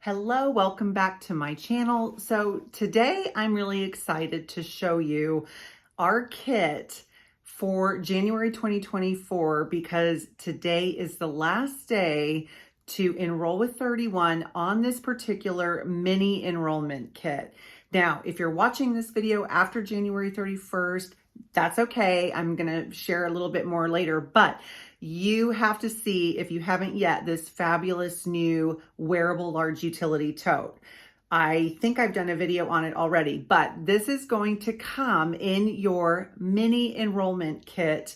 Hello, welcome back to my channel. So today I'm really excited to show you our kit for January 2024 because today is the last day to enroll with 31 on this particular mini enrollment kit. Now, if you're watching this video after January 31st, that's okay. I'm going to share a little bit more later, but you have to see, if you haven't yet, this fabulous new wearable large utility tote. I think I've done a video on it already, but this is going to come in your mini enrollment kit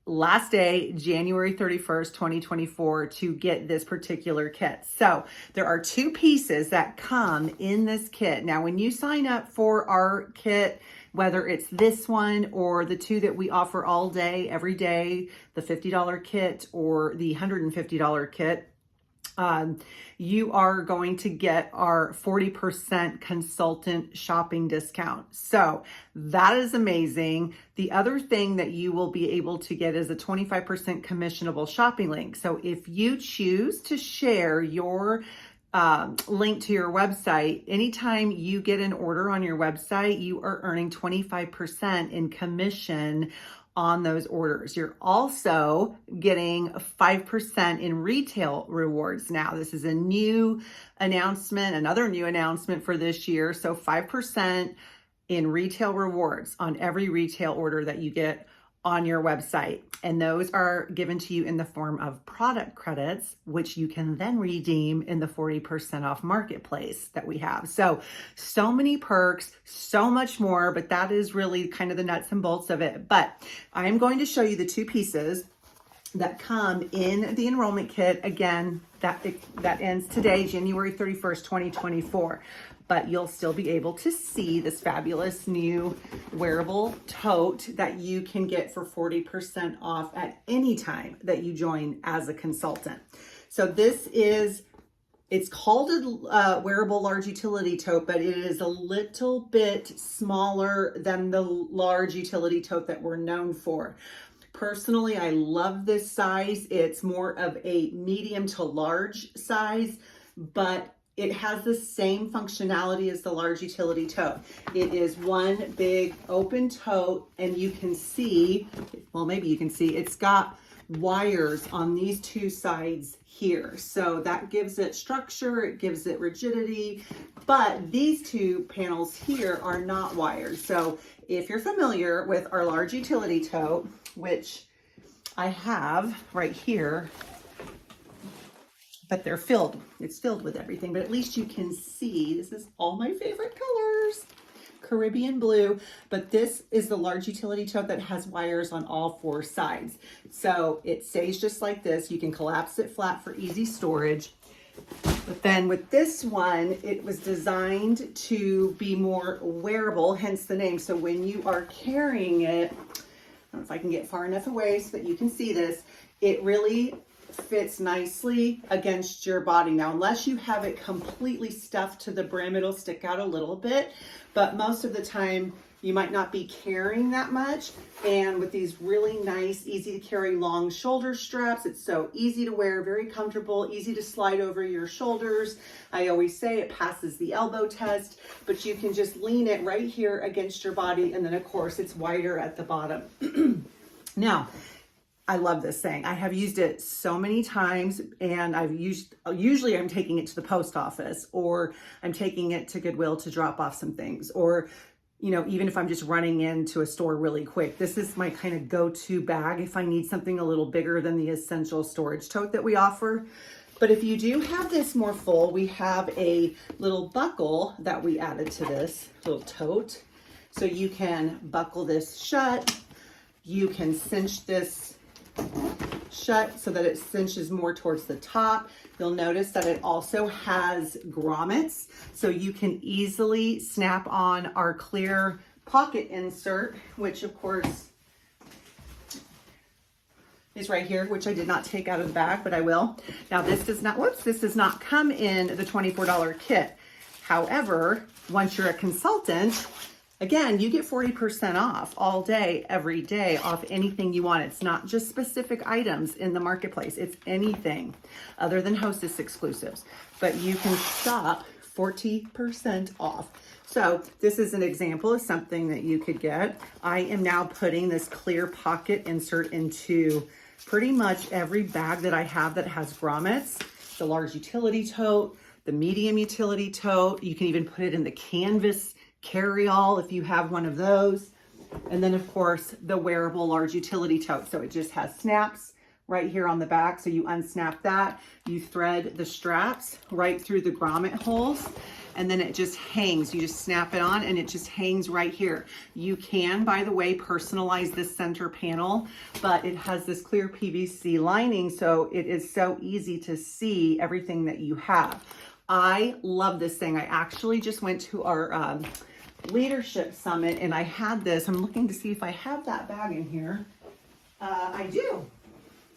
last day, January 31st, 2024, to get this particular kit. So there are two pieces that come in this kit. Now, when you sign up for our kit, whether it's this one or the two that we offer all day, every day, the $50 kit or the $150 kit, you are going to get our 40% consultant shopping discount. So that is amazing. The other thing that you will be able to get is a 25% commissionable shopping link. So if you choose to share your link to your website, anytime you get an order on your website, you are earning 25% in commission on those orders. You're also getting 5% in retail rewards now. This is a new announcement, another new announcement for this year. So 5% in retail rewards on every retail order that you get on your website. And those are given to you in the form of product credits, which you can then redeem in the 40% off marketplace that we have. So many perks, so much more, but that is really kind of the nuts and bolts of it. But I'm going to show you the two pieces that come in the enrollment kit. Again, that ends today, January 31st, 2024. But you'll still be able to see this fabulous new wearable tote that you can get for 40% off at any time that you join as a consultant. So this is, it's called a wearable large utility tote, but it is a little bit smaller than the large utility tote that we're known for. Personally, I love this size. It's more of a medium to large size, but it has the same functionality as the large utility tote. It is one big open tote, and you can see, well, maybe you can see, it's got wires on these two sides here. So that gives it structure, it gives it rigidity, but these two panels here are not wired. So if you're familiar with our large utility tote, which I have right here, but they're filled, it's filled with everything, but at least you can see, this is all my favorite colors, Caribbean blue, but this is the large utility tote that has wires on all four sides. So it stays just like this. You can collapse it flat for easy storage. But then with this one, it was designed to be more wearable, hence the name. So when you are carrying it, I don't know if I can get far enough away so that you can see this, it really fits nicely against your body. Now, unless you have it completely stuffed to the brim, it'll stick out a little bit, but most of the time you might not be carrying that much. And with these really nice, easy to carry long shoulder straps, it's so easy to wear, very comfortable, easy to slide over your shoulders. I always say it passes the elbow test, but you can just lean it right here against your body. And then of course it's wider at the bottom. Now, I love this thing. I have used it so many times, and usually I'm taking it to the post office, or I'm taking it to Goodwill to drop off some things, or, you know, even if I'm just running into a store really quick, this is my kind of go-to bag if I need something a little bigger than the essential storage tote that we offer. But if you do have this more full, we have a little buckle that we added to this little tote. So you can buckle this shut. You can cinch this shut so that it cinches more towards the top. You'll notice that it also has grommets, so you can easily snap on our clear pocket insert, which of course is right here, which I did not take out of the bag, but I will. Now this does not come in the $24 kit. However, once you're a consultant, Again, you get 40% off all day, every day, off anything you want. It's not just specific items in the marketplace. It's anything other than Hostess exclusives. But you can shop 40% off. So this is an example of something that you could get. I am now putting this clear pocket insert into pretty much every bag that I have that has grommets. The large utility tote, the medium utility tote. You can even put it in the canvas carry-all if you have one of those. And then of course the wearable large utility tote. So it just has snaps right here on the back. So you unsnap that, you thread the straps right through the grommet holes, and then it just hangs. You just snap it on and it just hangs right here. You can, by the way, personalize this center panel, but it has this clear PVC lining, so it is so easy to see everything that you have. I love this thing. I actually just went to our leadership summit and I had this. I'm looking to see if I have that bag in here. I do.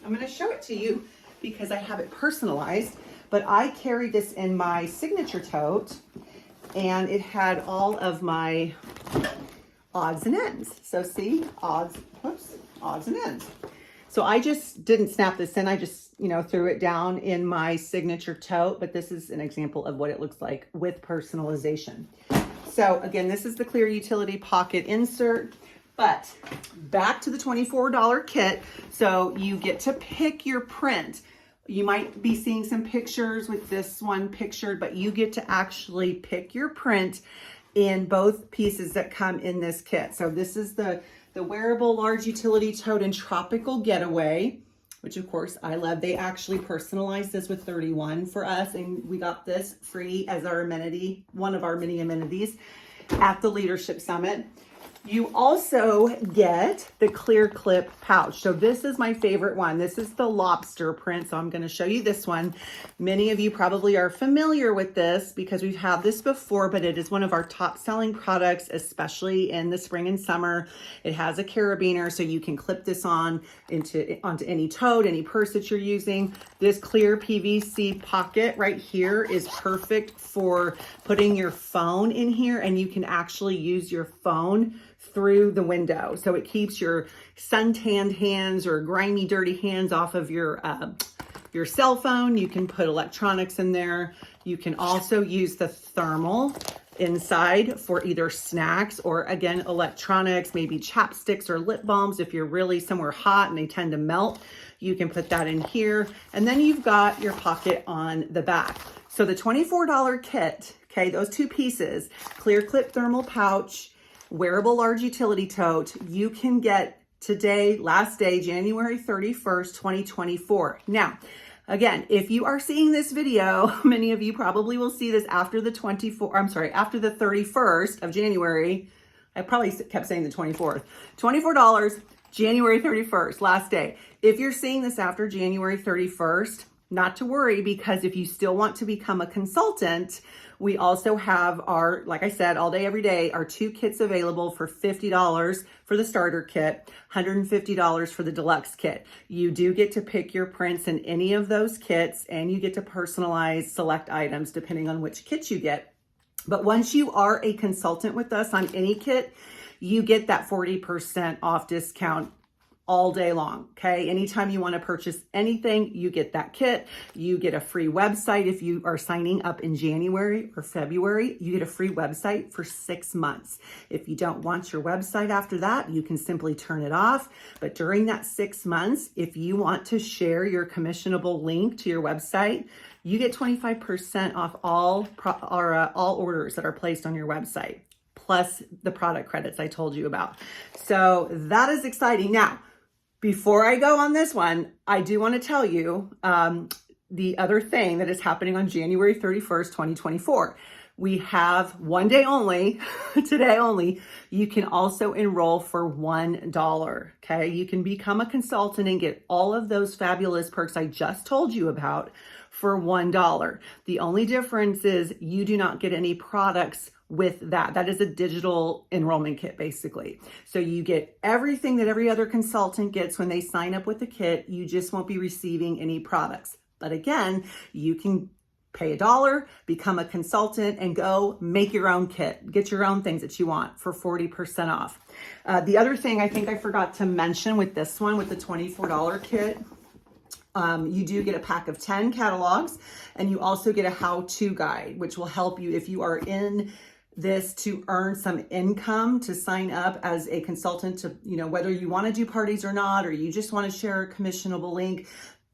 I'm going to show it to you because I have it personalized, but I carried this in my signature tote and it had all of my odds and ends. So see, odds and ends. So I just didn't snap this in. I just, threw it down in my signature tote, but this is an example of what it looks like with personalization. So again, this is the clear utility pocket insert, but back to the $24 kit. So you get to pick your print. You might be seeing some pictures with this one pictured, but you get to actually pick your print in both pieces that come in this kit. So this is the wearable large utility tote in Tropical Getaway, which of course I love. They actually personalized this with 31 for us, and we got this free as our amenity, one of our mini amenities at the Leadership Summit. You also get the clear clip pouch. So this is my favorite one. This is the lobster print. So I'm going to show you this one. Many of you probably are familiar with this because we've had this before, but it is one of our top selling products, especially in the spring and summer. It has a carabiner, so you can clip this on onto any tote, any purse that you're using. This clear PVC pocket right here is perfect for putting your phone in here, and you can actually use your phone through the window. So it keeps your suntanned hands or grimy, dirty hands off of your cell phone. You can put electronics in there. You can also use the thermal inside for either snacks or, again, electronics, maybe chapsticks or lip balms. If you're really somewhere hot and they tend to melt, you can put that in here. And then you've got your pocket on the back. So the $24 kit, okay, those two pieces, clear clip thermal pouch, wearable large utility tote, you can get today, last day, January 31st, 2024. Now, again, if you are seeing this video, many of you probably will see this after the 31st of January. I probably kept saying the 24th. $24, January 31st, last day. If you're seeing this after January 31st, not to worry, because if you still want to become a consultant, we also have our, like I said, all day, every day, our two kits available for $50 for the starter kit, $150 for the deluxe kit. You do get to pick your prints in any of those kits, and you get to personalize select items depending on which kit you get. But once you are a consultant with us on any kit, you get that 40% off discount all day long, okay? Anytime you want to purchase anything, you get that kit. You get a free website if you are signing up in January or February. You get a free website for 6 months. If you don't want your website after that, you can simply all it off. But during that 6 months, if you want to share your commissionable link to your website, you get 25% off all orders that are placed on your website, plus the product credits I told you about. So that is exciting. Now, before I go on this one, I do want to tell you the other thing that is happening on January 31st, 2024. We have one day only, today only. You can also enroll for $1, okay? You can become a consultant and get all of those fabulous perks I just told you about for $1. The only difference is you do not get any products with that. That is a digital enrollment kit, basically. So you get everything that every other consultant gets when they sign up with the kit. You just won't be receiving any products. But again, you can pay $1, become a consultant, and go make your own kit. Get your own things that you want for 40% off. The other thing I think I forgot to mention with this one, with the $24 kit, you do get a pack of 10 catalogs, and you also get a how-to guide, which will help you if you are in this to earn some income, to sign up as a consultant to, whether you want to do parties or not, or you just want to share a commissionable link.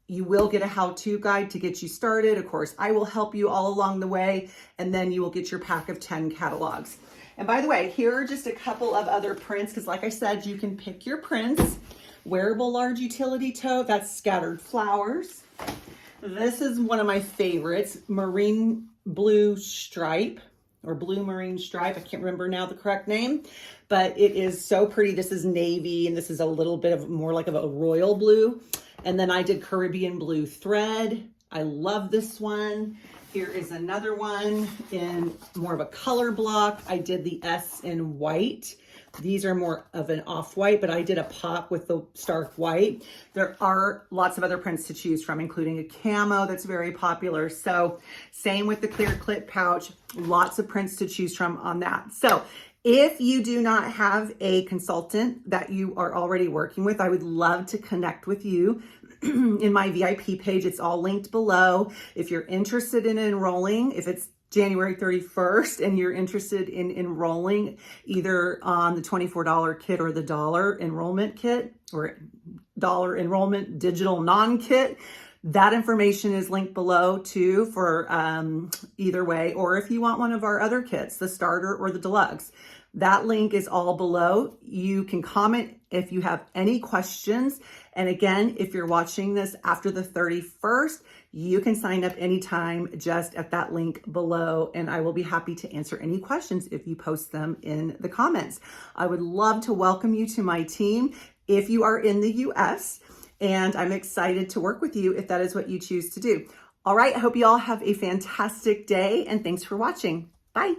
You will get a how-to guide to get you started. Of course, I will help you all along the way, and then you will get your pack of 10 catalogs. And by the way, here are just a couple of other prints, because like I said, you can pick your prints. Wearable large utility tote, that's scattered flowers. This is one of my favorites, marine blue stripe, or blue marine stripe. I can't remember now the correct name, but it is so pretty. This is navy, and this is a little bit of more like of a royal blue. And then I did Caribbean blue thread. I love this one. Here is another one in more of a color block. I did the S in white. These are more of an off-white, but I did a pop with the stark white. There are lots of other prints to choose from, including a camo that's very popular. So same with the clear clip pouch, lots of prints to choose from on that. So if you do not have a consultant that you are already working with, I would love to connect with you in my VIP page. It's all linked below. If you're interested in enrolling, if it's January 31st and you're interested in enrolling either on the $24 kit or the $1 enrollment kit, or $1 enrollment digital non-kit, that information is linked below too for either way. Or if you want one of our other kits, the starter or the deluxe, that link is all below. You can comment if you have any questions. And again, if you're watching this after the 31st, you can sign up anytime just at that link below, and I will be happy to answer any questions if you post them in the comments. I would love to welcome you to my team if you are in the US, and I'm excited to work with you if that is what you choose to do. All right, I hope you all have a fantastic day, and thanks for watching. Bye.